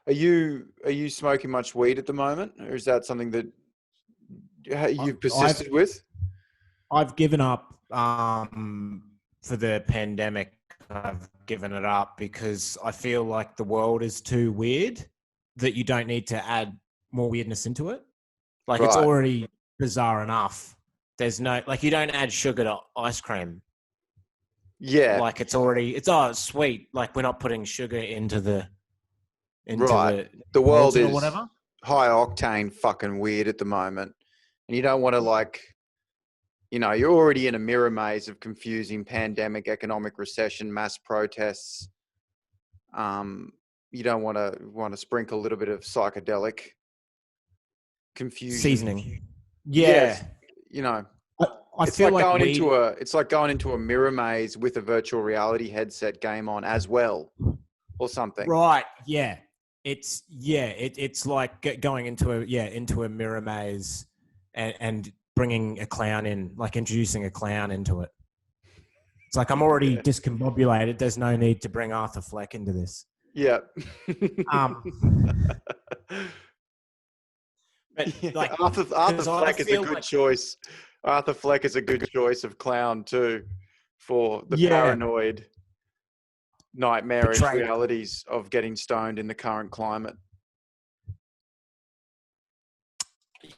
Are you smoking much weed at the moment, or is that something that you've persisted with? I've given up for the pandemic. I've given it up because I feel like the world is too weird that you don't need to add more weirdness into it. Like it's Right. already bizarre enough. There's no, like, you don't add sugar to ice cream. Yeah. Like it's sweet. Like we're not putting sugar into the Right. The the world or is whatever. high octane fucking weird at the moment. And you don't want to you're already in a mirror maze of confusing pandemic, economic recession, mass protests. You don't want to sprinkle a little bit of psychedelic confusion. Seasoning. Yes. Yeah. I feel like it's like going into a mirror maze with a virtual reality headset game on as well, or something. Right. Yeah. It's like going into a mirror maze and bringing a clown in, like introducing a clown into it. It's like I'm already discombobulated. There's no need to bring Arthur Fleck into this. Yeah. But like Arthur Fleck is a good choice. Arthur Fleck is a good choice of clown too, for the paranoid, nightmarish realities of getting stoned in the current climate.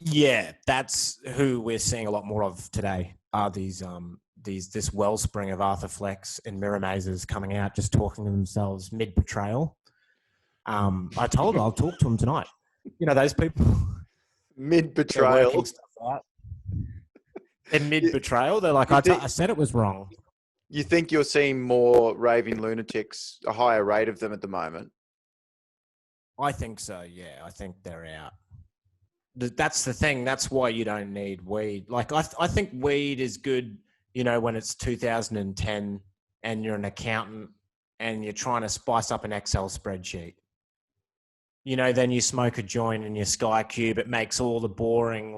Yeah, that's who we're seeing a lot more of today. Are this wellspring of Arthur Flecks and mirror mazes coming out, just talking to themselves mid betrayal. I told her I'll talk to him tonight. You know those people. Mid betrayal. In mid betrayal, they're like, I said it was wrong. You think you're seeing more raving lunatics, a higher rate of them at the moment? I think so. Yeah, I think they're out. That's the thing. That's why you don't need weed. Like I think weed is good, when it's 2010 and you're an accountant and you're trying to spice up an Excel spreadsheet. Then you smoke a joint in your Sky Cube. It makes all the boring,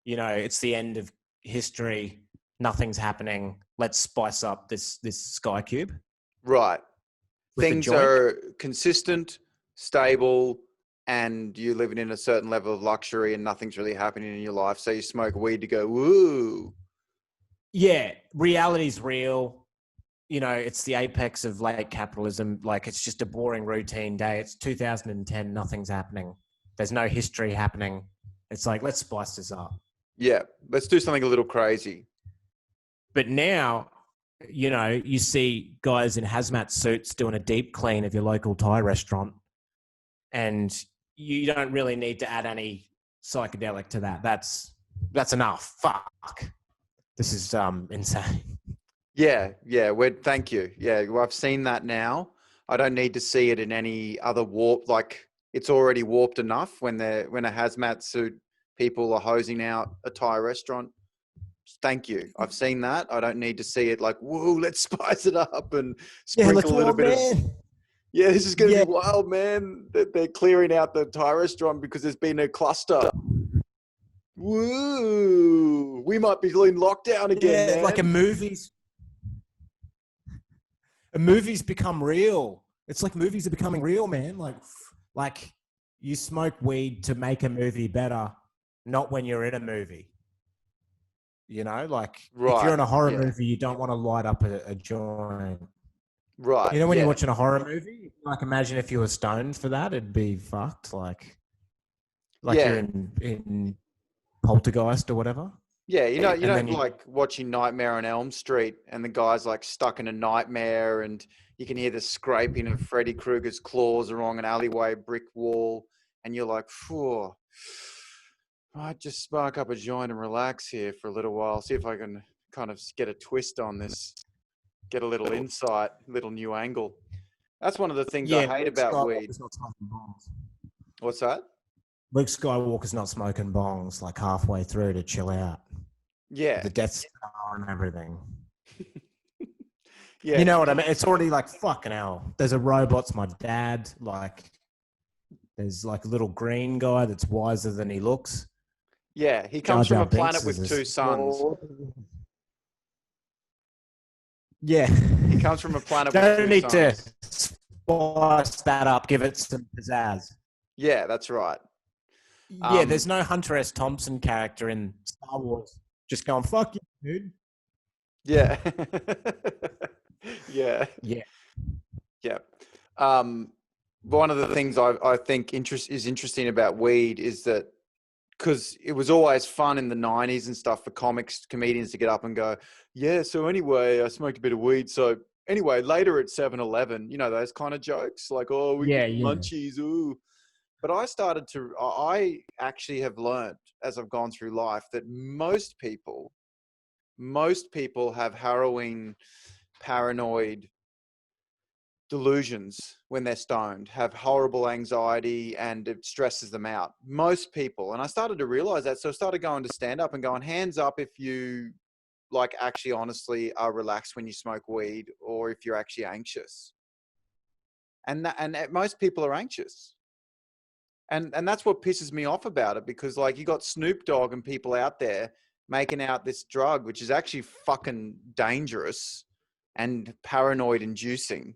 it's the end of history. Nothing's happening. Let's spice up this Sky Cube. Right. Things are consistent, stable, and you're living in a certain level of luxury and nothing's really happening in your life. So you smoke weed to go, woo. Yeah. Reality's real. It's the apex of late capitalism. Like it's just a boring routine day. It's 2010. Nothing's happening. There's no history happening. It's like, let's spice this up. Yeah. Let's do something a little crazy. But now, you see guys in hazmat suits doing a deep clean of your local Thai restaurant, and you don't really need to add any psychedelic to that. That's enough. Fuck. This is insane. Yeah. Thank you. Yeah, well, I've seen that now. I don't need to see it in any other warp. Like it's already warped enough when a hazmat suit people are hosing out a Thai restaurant. Thank you. I've seen that. I don't need to see it like, whoa, let's spice it up and sprinkle a little bit of... Yeah, this is going to be wild, man. They're clearing out the Thai restaurant because there's been a cluster. Woo! We might be in lockdown again, man. Like a movie's become real. It's like movies are becoming real, man. Like you smoke weed to make a movie better, not when you're in a movie. If you're in a horror movie, you don't want to light up a joint. Right. When you're watching a horror movie, imagine if you were stoned for that, it'd be fucked. Like you're in Poltergeist or whatever. Yeah, you don't like watching Nightmare on Elm Street and the guy's like stuck in a nightmare and you can hear the scraping of Freddy Krueger's claws along an alleyway brick wall and you're like, phew, I might just spark up a joint and relax here for a little while, see if I can kind of get a twist on this, get a little insight, a little new angle. That's one of the things I hate about weed. What's that? Luke Skywalker's not smoking bongs like halfway through to chill out. Yeah. The Death Star and everything. Yeah. You know what I mean? It's already like, fucking hell. There's a robot's my dad. There's like a little green guy that's wiser than he looks. Yeah, he comes from a planet with two suns. Yeah. He comes from a planet with two suns. spice that up, give it some pizzazz. Yeah, that's right. Yeah, there's no Hunter S. Thompson character in Star Wars just going, fuck you, dude. Yeah. Yeah. Yeah. Yeah. One of the things I think is interesting about weed is that because it was always fun in the 90s and stuff for comedians to get up and go, yeah, so anyway, I smoked a bit of weed. So anyway, later at 7-Eleven, you know, those kind of jokes like, oh, we get munchies, ooh. But I actually have learned as I've gone through life that most people have harrowing, paranoid delusions when they're stoned, have horrible anxiety, and it stresses them out. Most people. And I started to realize that. So I started going to stand up and going, hands up if you like actually honestly are relaxed when you smoke weed, or if you're actually anxious. And most people are anxious. And that's what pisses me off about it, because like you got Snoop Dogg and people out there making out this drug, which is actually fucking dangerous and paranoid inducing.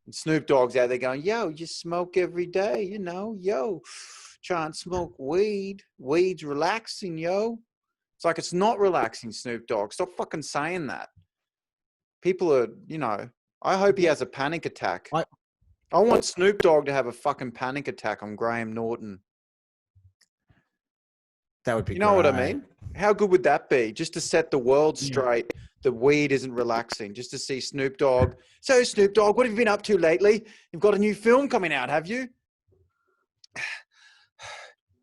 And Snoop Dogg's out there going, yo, you smoke every day, you know, yo, try and smoke weed. Weed's relaxing, yo. It's like, it's not relaxing, Snoop Dogg. Stop fucking saying that. People are, you know, I hope he has a panic attack. I want Snoop Dogg to have a fucking panic attack on Graham Norton. That would be, you know what I mean? How good would that be? Just to set the world straight that weed isn't relaxing. Just to see Snoop Dogg. So Snoop Dogg, what have you been up to lately? You've got a new film coming out, have you?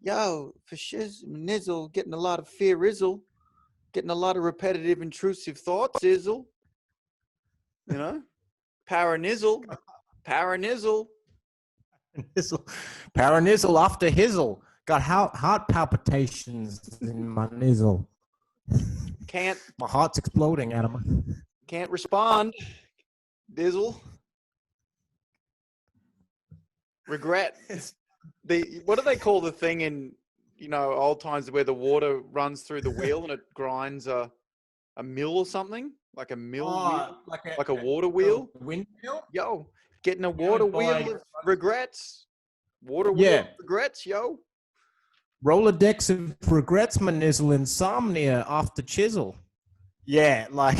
Yo, for shiz, nizzle, getting a lot of fear, izzle. Getting a lot of repetitive, intrusive thoughts, izzle. You know? Paranizzle. Paranizzle. Paranizzle after hizzle. Got heart palpitations in my nizzle. My heart's exploding out of my... Can't respond. Dizzle. Regret. What do they call the thing in, you know, old times where the water runs through the wheel and it grinds a mill or something? Like a mill wheel? Like a water wheel? Windmill? Yo, getting a water wheel of regrets. Water wheel of regrets, yo. Rolodex of regrets, my nizzle, insomnia after chisel. Yeah, like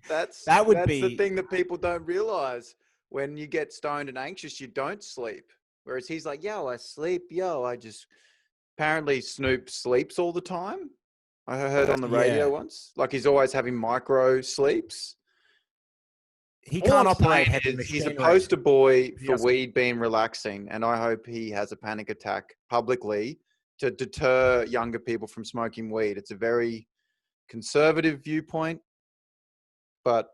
that's be the thing that people don't realize. When you get stoned and anxious, you don't sleep. Whereas he's like, yo, I sleep, yo, I just... Apparently Snoop sleeps all the time. I heard on the radio once. Like he's always having micro sleeps. He can't operate heavy machinery. He's a machinery. poster boy for weed being relaxing, and I hope he has a panic attack publicly to deter younger people from smoking weed. It's a very conservative viewpoint, but...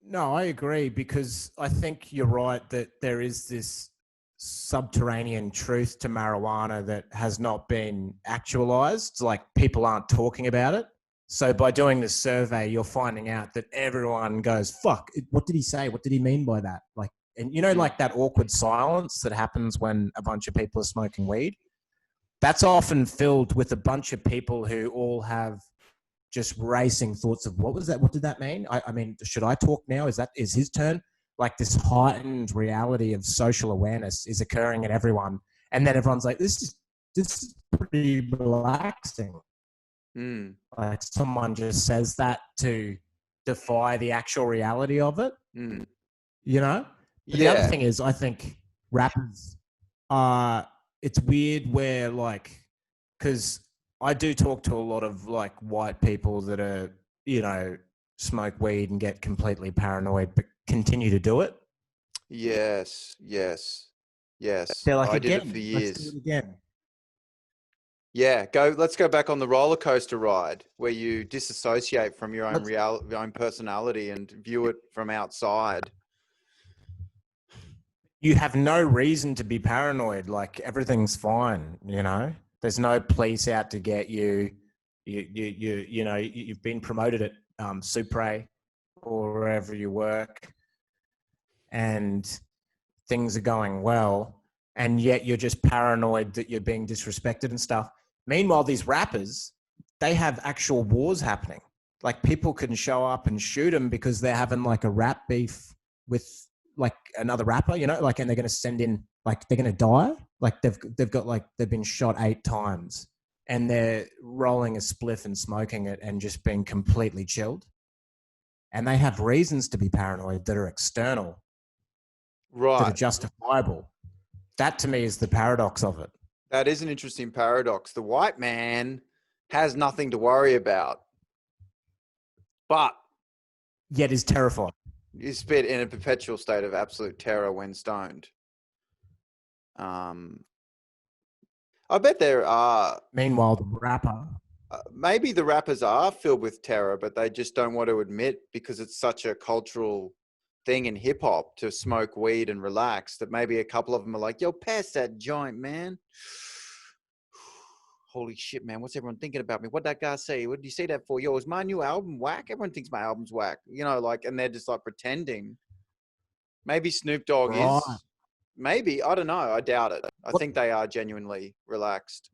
No, I agree, because I think you're right that there is this subterranean truth to marijuana that has not been actualized. Like people aren't talking about it. So by doing this survey, you're finding out that everyone goes, fuck, what did he say? What did he mean by that? Like, and you know, like that awkward silence that happens when a bunch of people are smoking weed, that's often filled with a bunch of people who all have just racing thoughts of what was that? What did that mean? I mean, should I talk now? Is his turn? Like this heightened reality of social awareness is occurring in everyone. And then everyone's like, this is pretty relaxing. Like someone just says that to defy the actual reality of it, you know? But the other thing is, I think rappers it's weird where like, because I do talk to a lot of like white people that are, you know, smoke weed and get completely paranoid, but continue to do it. Yes. They're like, I did it for years. Let's do it again. Yeah, let's go back on the roller coaster ride where you disassociate from your own your own personality and view it from outside. You have no reason to be paranoid. Like everything's fine, you know? There's no police out to get you. You know, you've been promoted at Supre or wherever you work, and things are going well, and yet you're just paranoid that you're being disrespected and stuff. Meanwhile, these rappers, they have actual wars happening. Like people can show up and shoot them because they're having like a rap beef with like another rapper, you know, like, and they're going to send in, like, they're going to die. Like they've got, like, they've been shot 8 times and they're rolling a spliff and smoking it and just being completely chilled. And they have reasons to be paranoid that are external, that are Right. justifiable. That to me is the paradox of it. That is an interesting paradox. The white man has nothing to worry about, but Yet is terrified. is spit in a perpetual state of absolute terror when stoned. I bet there are. Meanwhile, the rapper. Maybe the rappers are filled with terror, but they just don't want to admit because it's such a cultural thing in hip hop to smoke weed and relax that maybe a couple of them are like, yo, pass that joint, man. Holy shit, man. What's everyone thinking about me? What'd that guy say? What did you say that for? Yo, is my new album whack? Everyone thinks my album's whack. You know, like, and they're just like pretending. Maybe Snoop Dogg is. Maybe. I don't know. I doubt it. I think they are genuinely relaxed.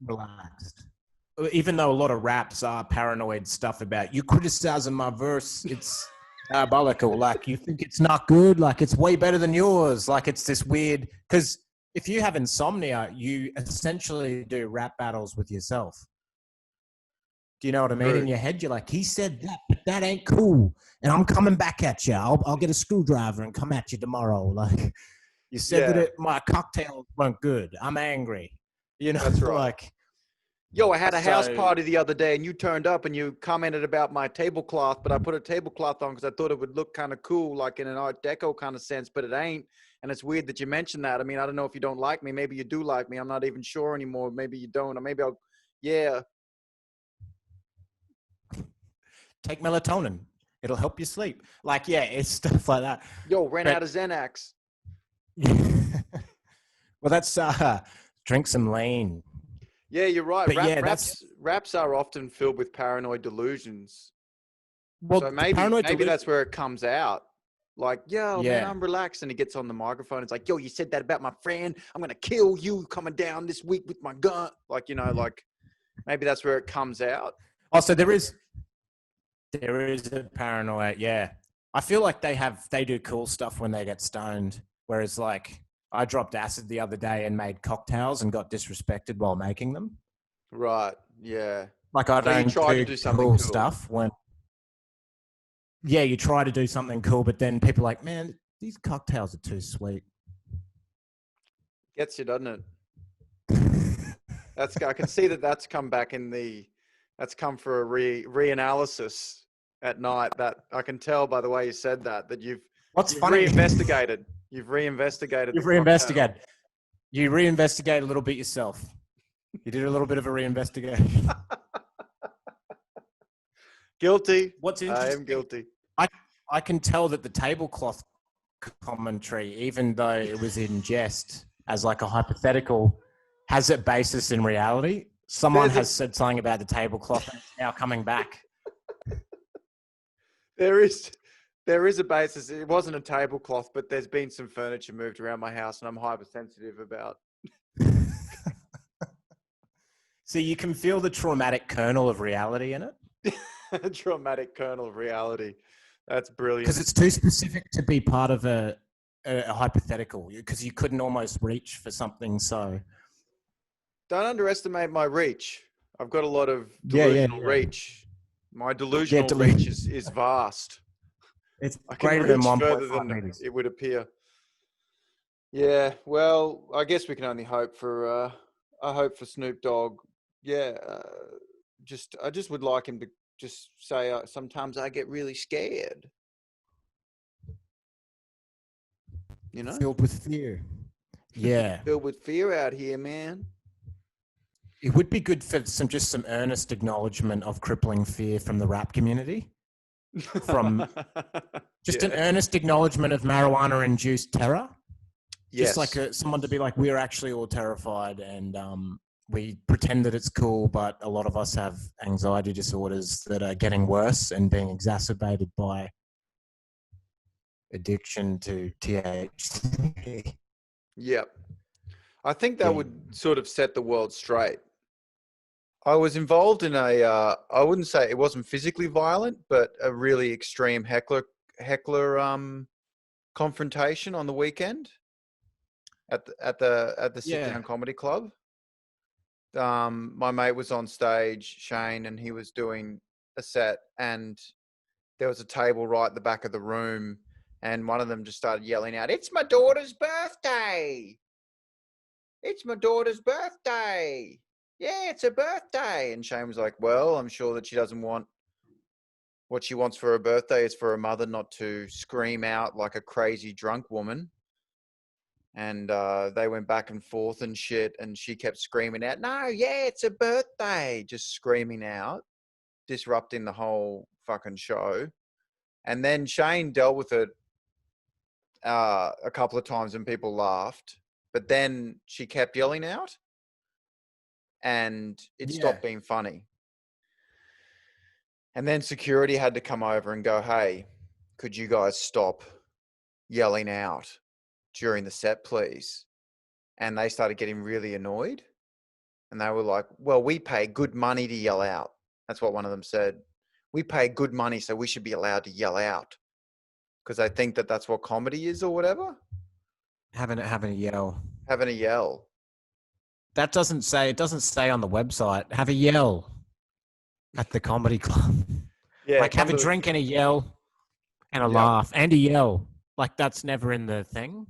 Even though a lot of raps are paranoid stuff about you criticizing my verse, it's diabolical. Like, you think it's not good, like it's way better than yours. Like, it's this weird, because if you have insomnia, you essentially do rap battles with yourself. Do you know what I mean? In your head, you're like, he said that, but that ain't cool. And I'm coming back at you. I'll get a screwdriver and come at you tomorrow. Like, you said that my cocktails weren't good. I'm angry. You know, that's right. Like, yo, I had a house party the other day and you turned up and you commented about my tablecloth, but I put a tablecloth on because I thought it would look kind of cool, like in an Art Deco kind of sense, but it ain't. And it's weird that you mentioned that. I mean, I don't know if you don't like me. Maybe you do like me. I'm not even sure anymore. Maybe you don't. Or maybe take melatonin. It'll help you sleep. Like, yeah, it's stuff like that. Yo, ran out of Xanax. Well, that's drink some lean. Yeah, you're right. But Raps are often filled with paranoid delusions. Well, so maybe that's where it comes out. Like, yo, man, I'm relaxed. And he gets on the microphone. It's like, yo, you said that about my friend. I'm going to kill you coming down this week with my gun. Like, you know, like maybe that's where it comes out. Also, there is a paranoia. Yeah. I feel like they do cool stuff when they get stoned. Whereas, like, I dropped acid the other day and made cocktails and got disrespected while making them. Right. Yeah. Like, I don't try to do something cool stuff when. Yeah, you try to do something cool, but then people are like, man, these cocktails are too sweet. Gets you, doesn't it? I can see that's come back that's come for a reanalysis at night. That I can tell by the way you said that you've reinvestigated. You've reinvestigated. You reinvestigate a little bit yourself. You did a little bit of a reinvestigation. Guilty. What's interesting? I am guilty. I can tell that the tablecloth commentary, even though it was in jest as like a hypothetical, has a basis in reality. Someone has said something about the tablecloth and it's now coming back. There is a basis. It wasn't a tablecloth, but there's been some furniture moved around my house and I'm hypersensitive about. So you can feel the traumatic kernel of reality in it? Traumatic kernel of reality. That's brilliant. Because it's too specific to be part of a hypothetical, because you couldn't almost reach for something so... Don't underestimate my reach. I've got a lot of delusional reach. My delusional reach is vast. It's I can greater reach than further 1.5 than meters. it would appear. Yeah, well, I guess we can only hope for. I hope for Snoop Dogg. Yeah, I just would like him to just say sometimes I get really scared. You know, filled with fear. Yeah, filled with fear out here, man. It would be good for some earnest acknowledgement of crippling fear from the rap community. From just an earnest acknowledgement of marijuana-induced terror. Yes. Just like someone to be like, we're actually all terrified and we pretend that it's cool, but a lot of us have anxiety disorders that are getting worse and being exacerbated by addiction to THC. Yep. I think that would sort of set the world straight. I was involved in I wouldn't say it wasn't physically violent, but a really extreme heckler confrontation on the weekend at the sit Yeah. down comedy club. My mate was on stage, Shane, and he was doing a set, and there was a table right at the back of the room, and one of them just started yelling out, "It's my daughter's birthday! It's my daughter's birthday! Yeah, it's her birthday!" And Shane was like, "Well, I'm sure that she doesn't want what she wants for her birthday is for her mother not to scream out like a crazy drunk woman." And they went back and forth and shit, and she kept screaming out, "No, yeah, it's a birthday," just screaming out, disrupting the whole fucking show. And then Shane dealt with it a couple of times and people laughed, but then she kept yelling out and it stopped being funny. And then security had to come over and go, "Hey, could you guys stop yelling out during the set, please?" And they started getting really annoyed. And they were like, "Well, we pay good money to yell out." That's what one of them said. "We pay good money, so we should be allowed to yell out." Because they think that that's what comedy is or whatever. Having a yell. Having a yell. That doesn't say on the website. Have a yell at the comedy club. Yeah. Like have a drink and a yell and a laugh and a yell. Like that's never in the thing.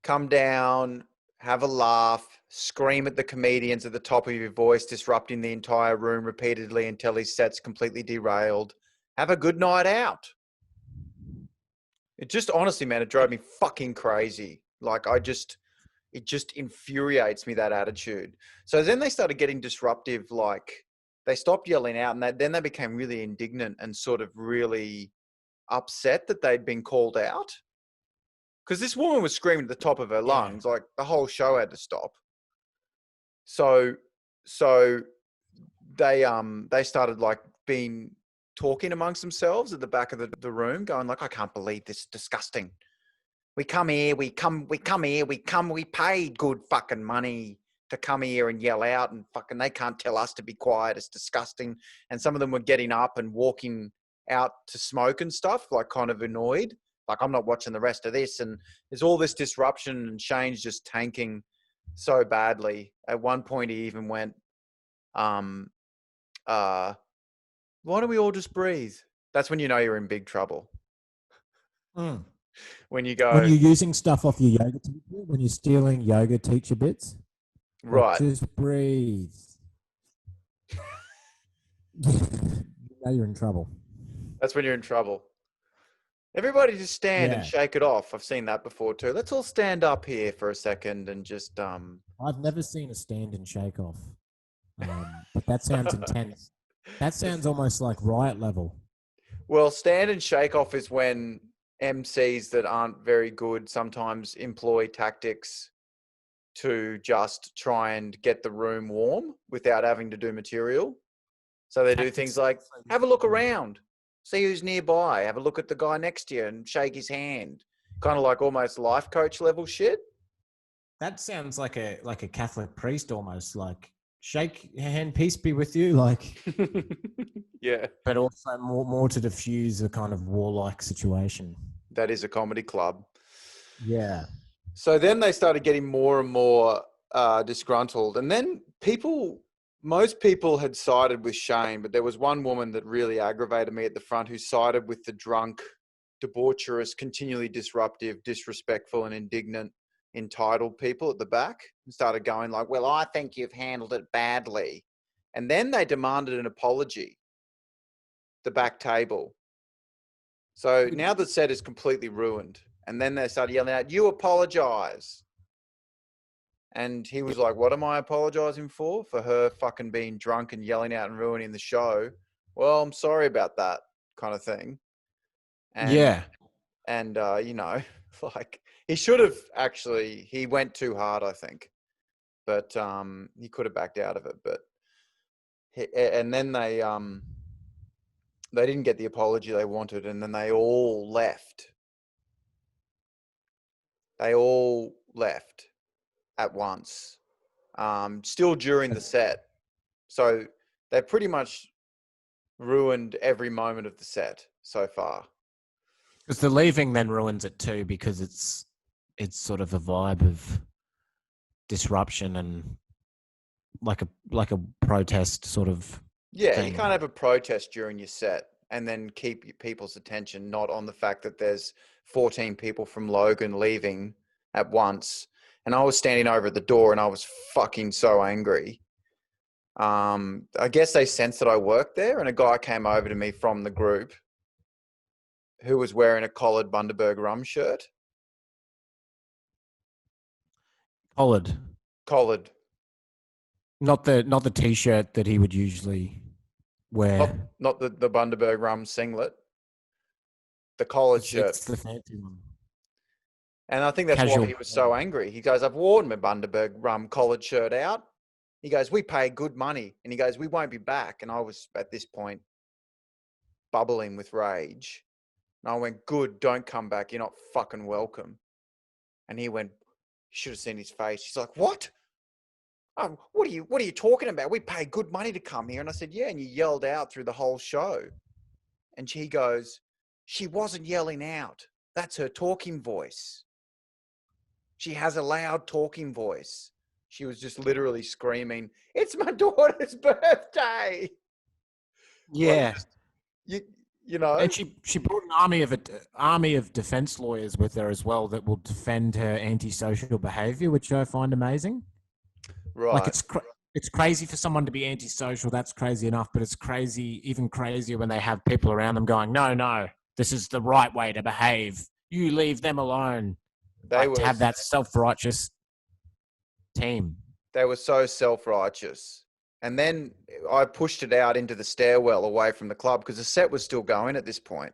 Come down, have a laugh, scream at the comedians at the top of your voice, disrupting the entire room repeatedly until his set's completely derailed. Have a good night out. It just, honestly, man, it drove me fucking crazy. Like, it just infuriates me, that attitude. So then they started getting disruptive. Like, they stopped yelling out, and then they became really indignant and sort of really upset that they'd been called out. Because this woman was screaming at the top of her lungs, like the whole show had to stop. So they started like talking amongst themselves at the back of the room, going like, "I can't believe this is disgusting. We paid good fucking money to come here and yell out, and fucking they can't tell us to be quiet. It's disgusting." And some of them were getting up and walking out to smoke and stuff, like kind of annoyed. Like, "I'm not watching the rest of this." And there's all this disruption, and Shane's just tanking so badly. At one point, he even went, "Why don't we all just breathe?" That's when you know you're in big trouble. When you go, when you're using stuff off your yoga teacher, when you're stealing yoga teacher bits, right? Like, just breathe. Now you're in trouble. That's when you're in trouble. Everybody just stand and shake it off. I've seen that before too. Let's all stand up here for a second and just I've never seen a stand and shake off, but that sounds intense. That sounds almost like riot level. Well, stand and shake off is when MCs that aren't very good sometimes employ tactics to just try and get the room warm without having to do material. So they do things like have a look around, see who's nearby, have a look at the guy next to you and shake his hand. Kind of like almost life coach level shit. That sounds like a Catholic priest almost, like shake your hand, peace be with you, like yeah. But also more to diffuse a kind of warlike situation. That is a comedy club. Yeah. So then they started getting more and more disgruntled. And then most people had sided with Shane, but there was one woman that really aggravated me at the front who sided with the drunk, debaucherous, continually disruptive, disrespectful and indignant, entitled people at the back, and started going like, "Well, I think you've handled it badly." And then they demanded an apology, the back table. So now the set is completely ruined. And then they started yelling out, "You apologize." And he was like, "What am I apologizing for? For her fucking being drunk and yelling out and ruining the show? Well, I'm sorry about that," kind of thing. And, And, like he should have he went too hard, I think. But he could have backed out of it. But, and then they didn't get the apology they wanted. And then they all left. They all left at once, still during the set. So they pretty much ruined every moment of the set so far. Because the leaving then ruins it too, because it's sort of a vibe of disruption and like a protest sort of Yeah, thing. you can't have a protest during your set and then keep people's attention not on the fact that there's 14 people from Logan leaving at once. And I was standing over at the door and I was fucking so angry. I guess they sensed that I worked there, and a guy came over to me from the group who was wearing a collared Bundaberg rum shirt. Collared. Not the t-shirt that he would usually wear. Not the Bundaberg rum singlet. The collared shirt. It's the fancy one. And I think that's why he was so angry. He goes, I've worn my Bundaberg rum collared shirt out. He goes, we pay good money. And he goes, we won't be back. And I was, at this point, bubbling with rage. And I went, good, don't come back. You're not fucking welcome. And he went, you should have seen his face. He's like, what? What are you talking about? We pay good money to come here. And I said, yeah. And you yelled out through the whole show. And he goes, she wasn't yelling out. That's her talking voice. She has a loud talking voice. She was just literally screaming, it's my daughter's birthday. Yeah. Like, you know. And she brought an army of defense lawyers with her as well that will defend her antisocial behavior, which I find amazing. Right. Like it's crazy for someone to be antisocial. That's crazy enough, but it's even crazier when they have people around them going, no, this is the right way to behave. You leave them alone. To have that self-righteous team. They were so self-righteous. And then I pushed it out into the stairwell away from the club because the set was still going at this point.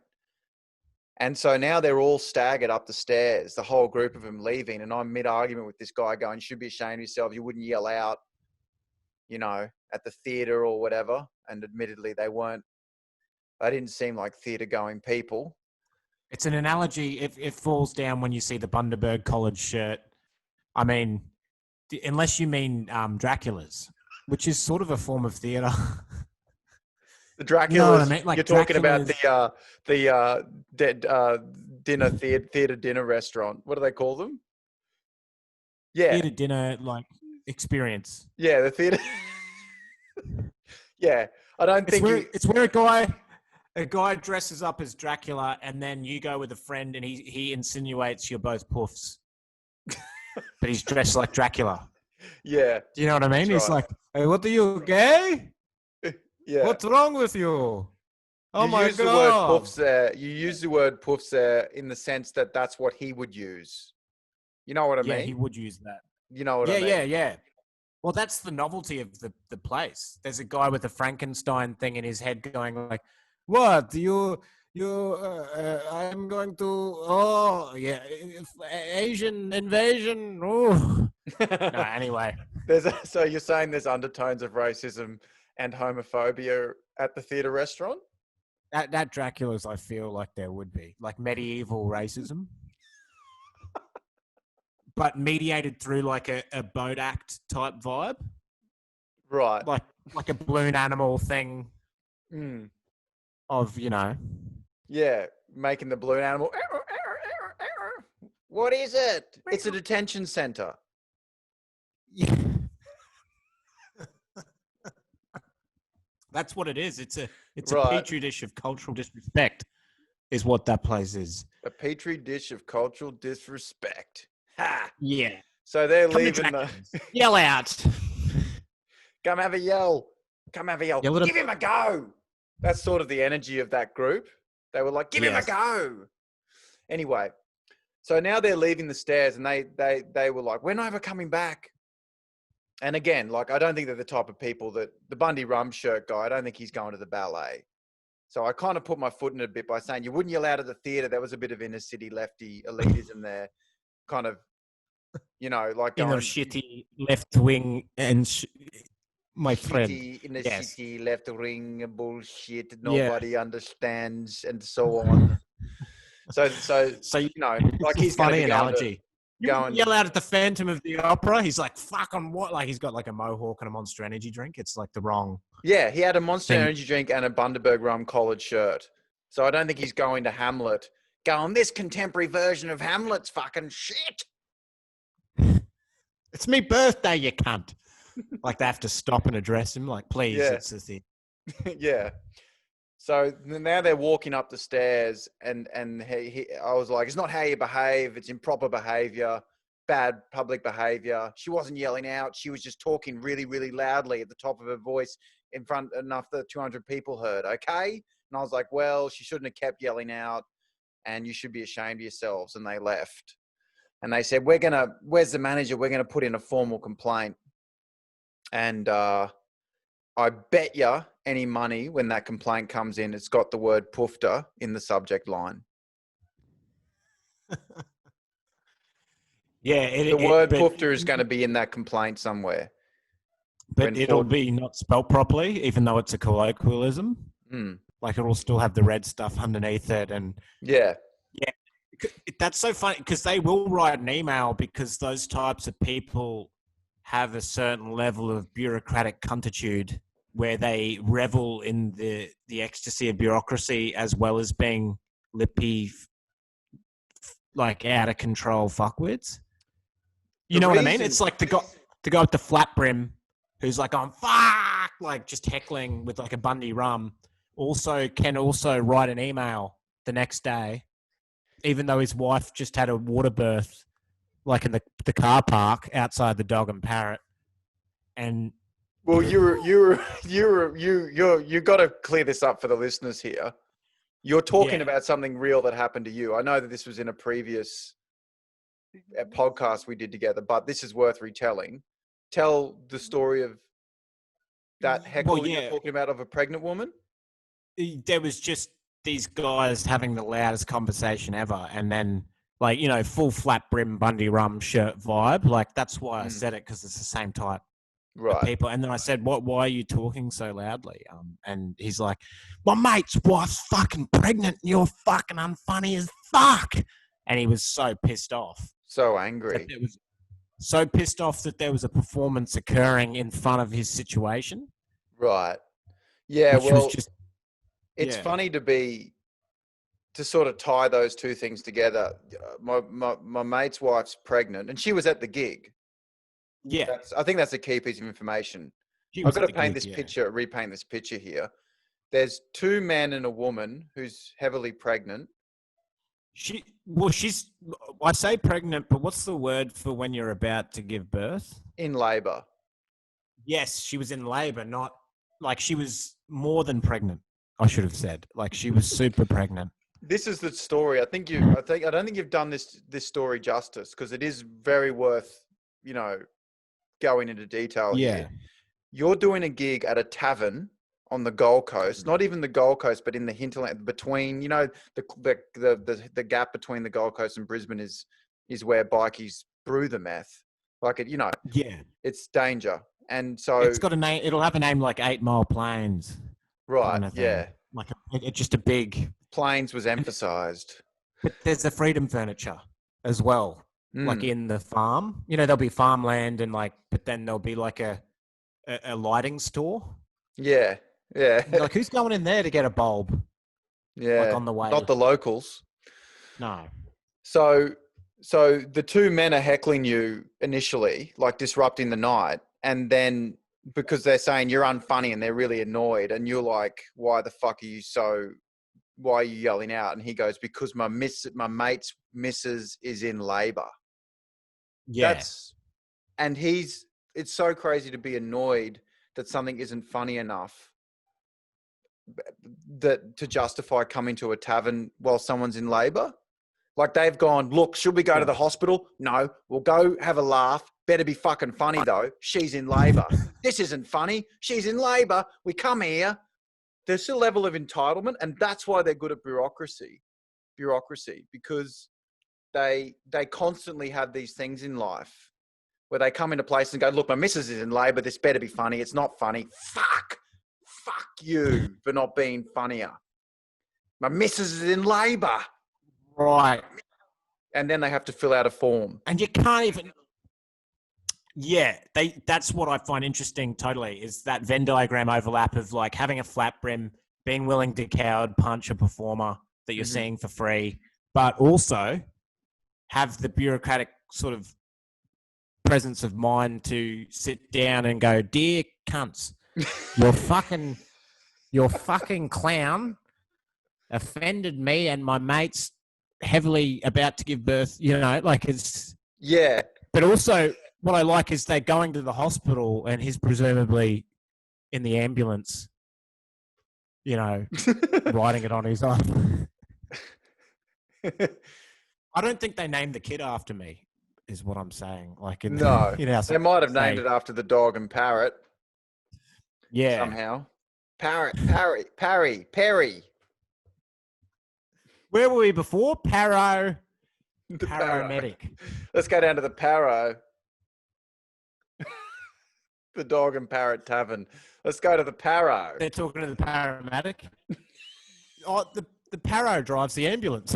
And so now they're all staggered up the stairs, the whole group of them leaving. And I'm mid-argument with this guy going, you should be ashamed of yourself. You wouldn't yell out, at the theatre or whatever. And admittedly, they didn't seem like theatre-going people. It's an analogy. It falls down when you see the Bundaberg collared shirt. I mean, unless you mean Dracula's, which is sort of a form of theatre. The Dracula's, you know what I mean? Like you're talking about the dinner theatre dinner restaurant. What do they call them? Yeah, theatre dinner like experience. Yeah, the theatre. Yeah, I don't think it's where a guy dresses up as Dracula, and then you go with a friend, and he insinuates you're both puffs, but he's dressed like Dracula. Yeah, do you know what I mean? He's like, "Hey, what are you, gay? Yeah, what's wrong with you? Oh you my use god!" The word puffs there. You use the word puffs there in the sense that that's what he would use. You know what I mean? Yeah, he would use that. You know what I mean? Yeah. Well, that's the novelty of the place. There's a guy with a Frankenstein thing in his head going like, what I'm going to Asian invasion. Oh no, anyway. So you're saying there's undertones of racism and homophobia at the theatre restaurant? At Dracula's, I feel like there would be like medieval racism, but mediated through like a boat act type vibe, right? Like a balloon animal thing. Of, Yeah, making the balloon animal. What is it? It's a detention center. Yeah. That's what it is. It's a petri dish of cultural disrespect is what that place is. A petri dish of cultural disrespect. Ha! Yeah. So they're leaving Yell out. Come have a yell. Come have a yell. Give him a go. That's sort of the energy of that group. They were like, give him a go. Anyway, so now they're leaving the stairs and they were like, we're never coming back. And again, like, I don't think they're the type of people that the Bundy rum shirt guy, I don't think he's going to the ballet. So I kind of put my foot in it a bit by saying you wouldn't yell out at the theatre. There was a bit of inner city lefty elitism there. Kind of, like going... Inner shitty left wing and... My friend. In the city, left wing bullshit. Nobody understands, and so on. So like he's funny analogy. You yell out at the Phantom of the Opera. He's like, "Fucking what?" Like he's got like a mohawk and a Monster Energy drink. It's like the wrong. Yeah, he had a Monster Energy drink and a Bundaberg rum collared shirt. So I don't think he's going to Hamlet going, this contemporary version of Hamlet's fucking shit. It's me birthday, you cunt. Like they have to stop and address him. Like, please, Yeah. it's the thing. Yeah. So now they're walking up the stairs, and I was like, it's not how you behave. It's improper behavior, bad public behavior. She wasn't yelling out. She was just talking really, really loudly at the top of her voice in front enough that 200 people heard. Okay. And I was like, well, she shouldn't have kept yelling out, and you should be ashamed of yourselves. And they left. And they said, where's the manager? We're going to put in a formal complaint. And I bet you any money when that complaint comes in, it's got the word poofter in the subject line. Yeah. The word poofter is going to be in that complaint somewhere. But it'll be not spelt properly, even though it's a colloquialism. Like it'll still have the red stuff underneath it. And yeah. That's so funny because they will write an email because those types of people have a certain level of bureaucratic cuntitude where they revel in the ecstasy of bureaucracy as well as being lippy, like out of control fuckwits. You know what I mean? It's like the guy with the flat brim who's like on fuck, like just heckling with like a Bundy rum. Can also write an email the next day, even though his wife just had a water birth, like in the car park outside the Dog and Parrot. And well, you got to clear this up for the listeners here. You're talking about something real that happened to you. I know that this was in a previous podcast we did together, but this is worth retelling. Tell the story of that heckle you're talking about of a pregnant woman. There was just these guys having the loudest conversation ever, and then like, you know, full flat brim Bundy rum shirt vibe. Like that's why I said it, because it's the same type of people. And then I said, why are you talking so loudly? And he's like, my mate's wife's fucking pregnant and you're fucking unfunny as fuck. And he was so pissed off. So angry. So pissed off that there was a performance occurring in front of his situation. Right. Yeah, it's funny to sort of tie those two things together. My mate's wife's pregnant, and she was at the gig. Yeah, I think that's a key piece of information. I've got to repaint this picture here. There's two men and a woman who's heavily pregnant. I say pregnant, but what's the word for when you're about to give birth? In labor. Yes, she was in labor, not like she was more than pregnant. I should have said, like she was super pregnant. This is the story. I don't think you've done this story justice, because it is very worth, going into detail here. You're doing a gig at a tavern on the Gold Coast, not even the Gold Coast, but in the hinterland between, the gap between the Gold Coast and Brisbane is where bikies brew the meth. Like it's danger. And so it's got a name. It'll have a name like 8 Mile Plains. Right. Kind of thing. Like it's just a big. Plains was emphasized. But there's the Freedom Furniture as well. Like in the farm, there'll be farmland and but then there'll be like a lighting store. Yeah. Yeah. Like who's going in there to get a bulb? Yeah. Like on the way. Not the locals. No. So the two men are heckling you initially, like disrupting the night. And then because they're saying you're unfunny and they're really annoyed, and you're like, why are you yelling out? And he goes, because my mate's missus is in labor. Yeah. It's so crazy to be annoyed that something isn't funny enough to justify coming to a tavern while someone's in labor. Like they've gone, look, should we go to the hospital? No, we'll go have a laugh. Better be fucking funny though. She's in labor. This isn't funny. She's in labor. We come here. There's a level of entitlement, and that's why they're good at bureaucracy, because they constantly have these things in life where they come into place and go, look, my missus is in labor. This better be funny. It's not funny. Fuck you for not being funnier. My missus is in labor. Right. And then they have to fill out a form. And you can't even... Yeah, that's what I find interesting totally, is that Venn diagram overlap of like having a flat brim, being willing to coward punch a performer that you're seeing for free, but also have the bureaucratic sort of presence of mind to sit down and go, dear cunts, your fucking clown offended me and my mates heavily about to give birth, it's... Yeah. But also, what I like is they're going to the hospital and he's presumably in the ambulance, writing it on his own. I don't think they named the kid after me, is what I'm saying. No, they might have named it after the dog and parrot. Yeah. Somehow. Perry. Where were we before? Paramedic. Let's go down to the Paro. The Dog and Parrot Tavern. Let's go to the Paro. They're talking to the paramedic. The Paro drives the ambulance.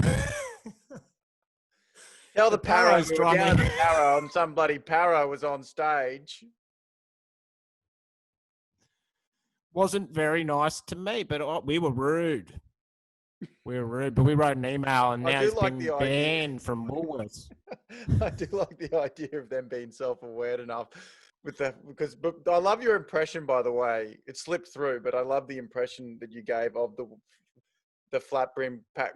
Tell the Paro Paro's driving. the Paro and some bloody Paro was on stage. Wasn't very nice to me, but we were rude. But we wrote an email and now he's been banned from Woolworths. I do like the idea of them being self-aware enough with that, but I love your impression, by the way. It slipped through, but I love the impression that you gave of the flat brim pack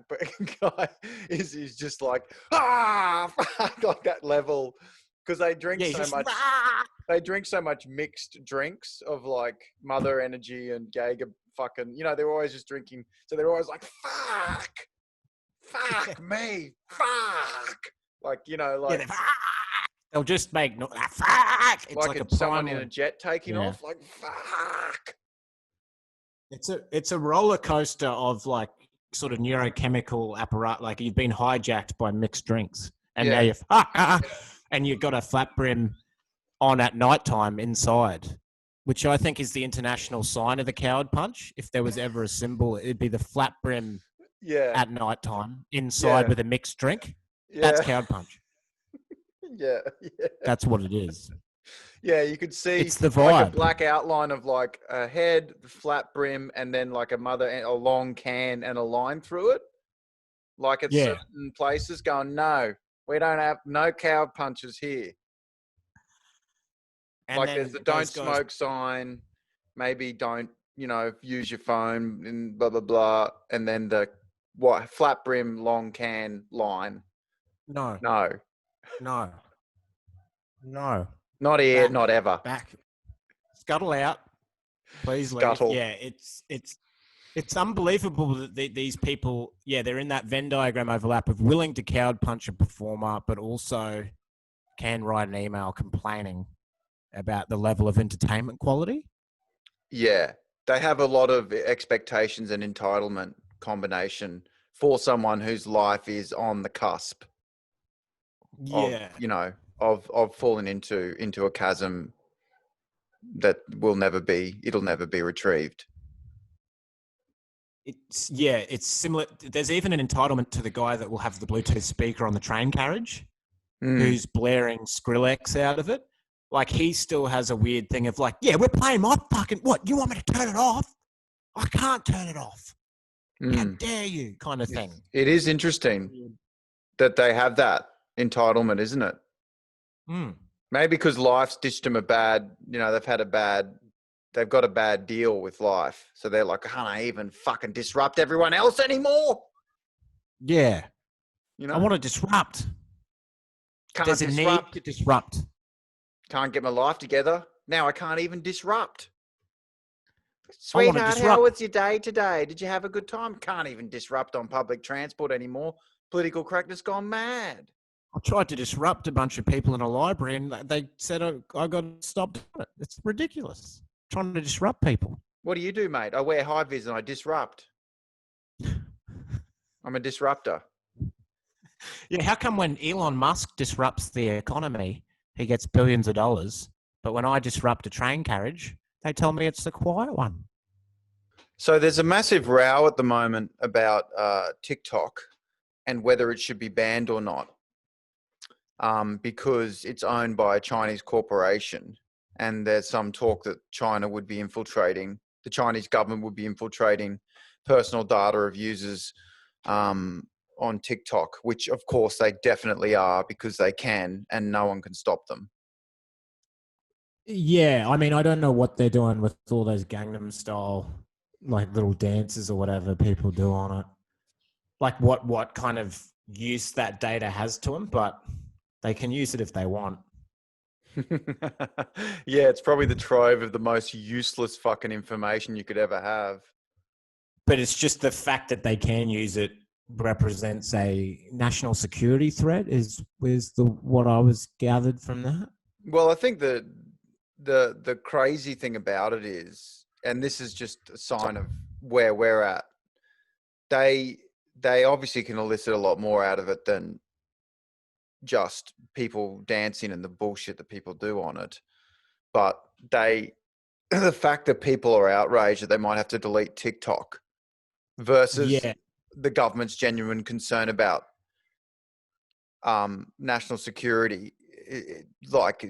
guy is just like, like that level, because they drink so much. They drink so much mixed drinks of like Mother Energy and Jaeger fucking, they're always just drinking. So they're always like, fuck me, fuck. Like, they'll just make fuck. It's like someone in a jet taking off, like, fuck. It's a roller coaster of like sort of neurochemical apparatus. Like you've been hijacked by mixed drinks and now you're and you've got a flat brim on at nighttime inside, which I think is the international sign of the coward punch. If there was ever a symbol, it'd be the flat brim at nighttime inside with a mixed drink. That's coward punch. Yeah. That's what it is. Yeah, you could see it's the vibe. Like a black outline of like a head, the flat brim, and then like a long can and a line through it. Like at certain places going, no, we don't have no coward punches here. And like there's the don't smoke sign, maybe don't, use your phone and blah, blah, blah. And then the flat brim, long can line. No. Not here, not ever. Back. Scuttle out. Please Scuttle. Leave. Yeah, it's unbelievable that these people, they're in that Venn diagram overlap of willing to coward punch a performer, but also can write an email complaining about the level of entertainment quality. Yeah, they have a lot of expectations and entitlement combination for someone whose life is on the cusp. Of falling into a chasm that it'll never be retrieved. It's similar. There's even an entitlement to the guy that will have the Bluetooth speaker on the train carriage, who's blaring Skrillex out of it. Like he still has a weird thing of like, we're playing my fucking, what, you want me to turn it off? I can't turn it off. How dare you, kind of thing. It is interesting that they have that entitlement, isn't it? Maybe because life's dished them they've got a bad deal with life. So they're like, can't I even fucking disrupt everyone else anymore? Yeah. I want to disrupt. There's a need to disrupt. Can't get my life together. Now I can't even disrupt. Sweetheart, how was your day today? Did you have a good time? Can't even disrupt on public transport anymore. Political correctness gone mad. I tried to disrupt a bunch of people in a library and they said I got stopped doing it. It's ridiculous. Trying to disrupt people. What do you do, mate? I wear high vis and I disrupt. I'm a disruptor. Yeah, how come when Elon Musk disrupts the economy, he gets billions of dollars, but when I disrupt a train carriage, they tell me it's the quiet one? So there's a massive row at the moment about TikTok and whether it should be banned or not, because it's owned by a Chinese corporation, and there's some talk that China would be infiltrating, the Chinese government would be infiltrating personal data of users on TikTok, which of course they definitely are because they can and no one can stop them. Yeah, I mean, I don't know what they're doing with all those Gangnam Style, like little dances or whatever people do on it. Like what kind of use that data has to them, but they can use it if they want. Yeah, it's probably the trove of the most useless fucking information you could ever have. But it's just the fact that they can use it represents a national security threat is what I was gathered from that. Well, I think the crazy thing about it is, and this is just a sign of where we're at, they obviously can elicit a lot more out of it than just people dancing and the bullshit that people do on it. But the fact that people are outraged that they might have to delete TikTok versus the government's genuine concern about national security, it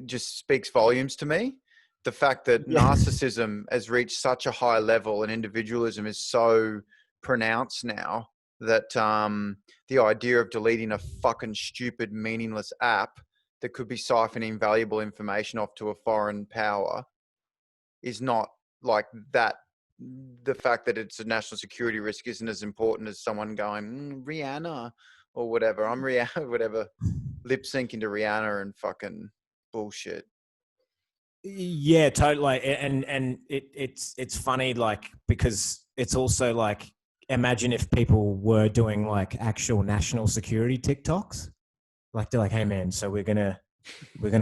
just speaks volumes to me. The fact that narcissism has reached such a high level and individualism is so pronounced now that the idea of deleting a fucking stupid, meaningless app that could be siphoning valuable information off to a foreign power is not like that. The fact that it's a national security risk isn't as important as someone going Rihanna or whatever. I'm Rihanna, whatever, lip syncing to Rihanna and fucking bullshit. Yeah, totally. And it's funny, like, because it's also like, imagine if people were doing like actual national security TikToks. Like they're like, hey man, so we're gonna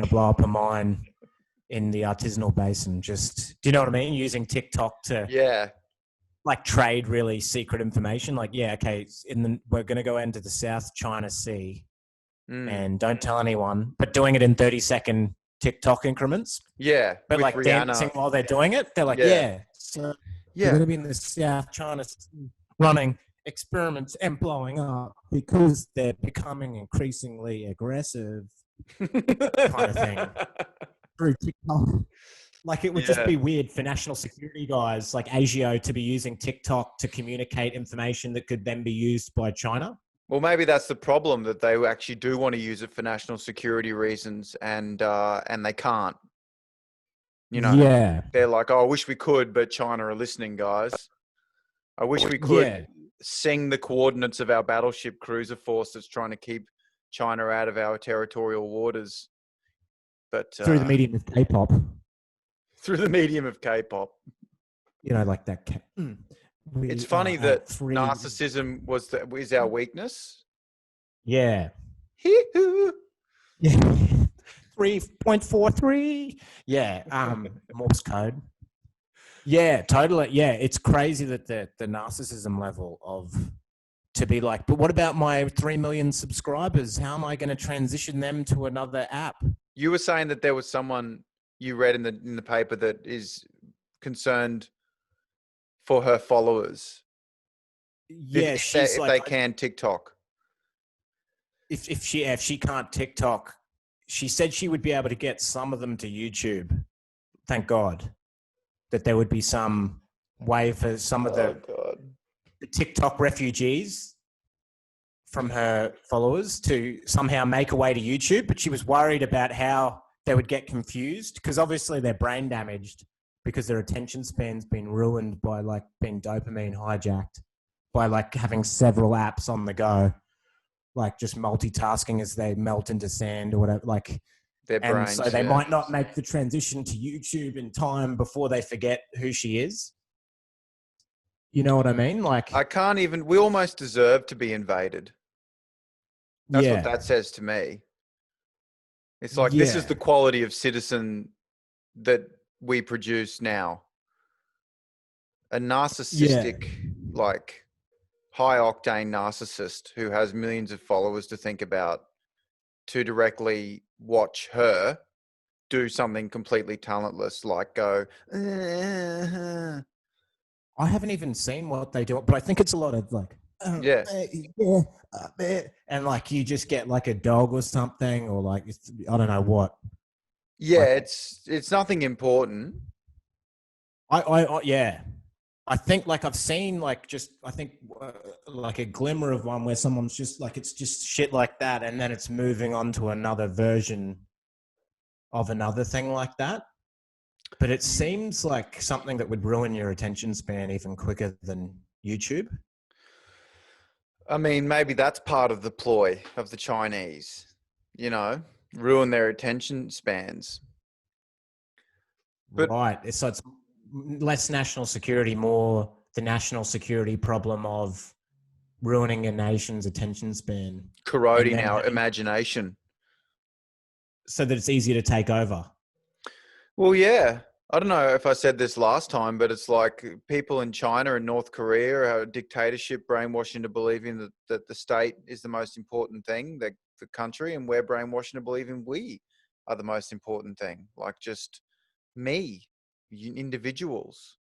blow up a mine in the artisanal basin. Just, do you know what I mean? Using TikTok to like trade really secret information. Like, yeah, okay, we're gonna go into the South China Sea and don't tell anyone, but doing it in 30-second TikTok increments. Yeah, but like Rihanna dancing while they're doing it. They're like, so we're gonna be in the South China Sea running experiments and blowing up because they're becoming increasingly aggressive kind of thing through TikTok. Like it would just be weird for national security guys like ASIO to be using TikTok to communicate information that could then be used by China. Well, maybe that's the problem, that they actually do want to use it for national security reasons and they can't. You know, they're like, oh, I wish we could, but China are listening, guys. I wish we could sing the coordinates of our battleship cruiser force that's trying to keep China out of our territorial waters. But through the medium of K-pop. Through the medium of K-pop. You know, like that. It's funny that narcissism is our weakness. Yeah. Yeah. 3.43. Yeah. Morse code. Yeah, totally. Yeah, it's crazy that the narcissism level of to be like, but what about my 3 million subscribers? How am I going to transition them to another app? You were saying that there was someone you read in the paper that is concerned for her followers. Yeah, if like, they can TikTok. If she can't TikTok, she said she would be able to get some of them to YouTube. Thank God that there would be some way for some of the TikTok refugees from her followers to somehow make a way to YouTube. But she was worried about how they would get confused because obviously they're brain damaged because their attention span's been ruined by like being dopamine hijacked by like having several apps on the go, like just multitasking as they melt into sand or whatever. Like, their brains, so they might not make the transition to YouTube in time before they forget who she is. You know what I mean? Like, I can't even. We almost deserve to be invaded. That's what that says to me. It's like this is the quality of citizen that we produce now. A narcissistic, like high octane narcissist who has millions of followers to think about, to directly watch her do something completely talentless, like go. I haven't even seen what they do, but I think it's a lot of like, and like you just get like a dog or something, or like I don't know what. Yeah, like, it's nothing important. I I think like I've seen like just I think like a glimmer of one where someone's just like it's just shit like that, and then it's moving on to another version of another thing like that. But it seems like something that would ruin your attention span even quicker than YouTube. I mean, maybe that's part of the ploy of the Chinese, you know, ruin their attention spans. But Right. So it's less national security, more the national security problem of ruining a nation's attention span. corroding our imagination. So that it's easier to take over. Well, yeah. I don't know if I said this last time, but it's like people in China and North Korea are a dictatorship brainwashing to believing that the state is the most important thing, the country, and we're brainwashing to believing we are the most important thing, like just me, individuals.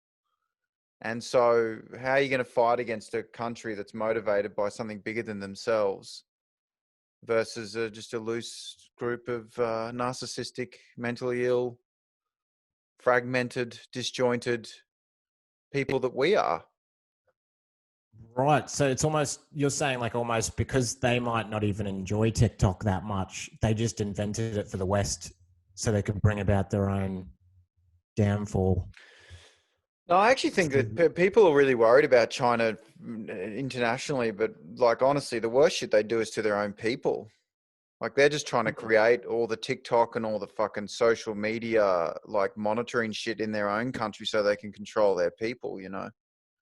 And so how are you going to fight against a country that's motivated by something bigger than themselves versus just a loose group of narcissistic, mentally ill, fragmented, disjointed people that we are? Right. So it's almost, you're saying like almost because they might not even enjoy TikTok that much, they just invented it for the West so they could bring about their own downfall. No, I actually think that people are really worried about China internationally, but like honestly, the worst shit they do is to their own people. Like they're just trying to create all the TikTok and all the fucking social media like monitoring shit in their own country so they can control their people, you know?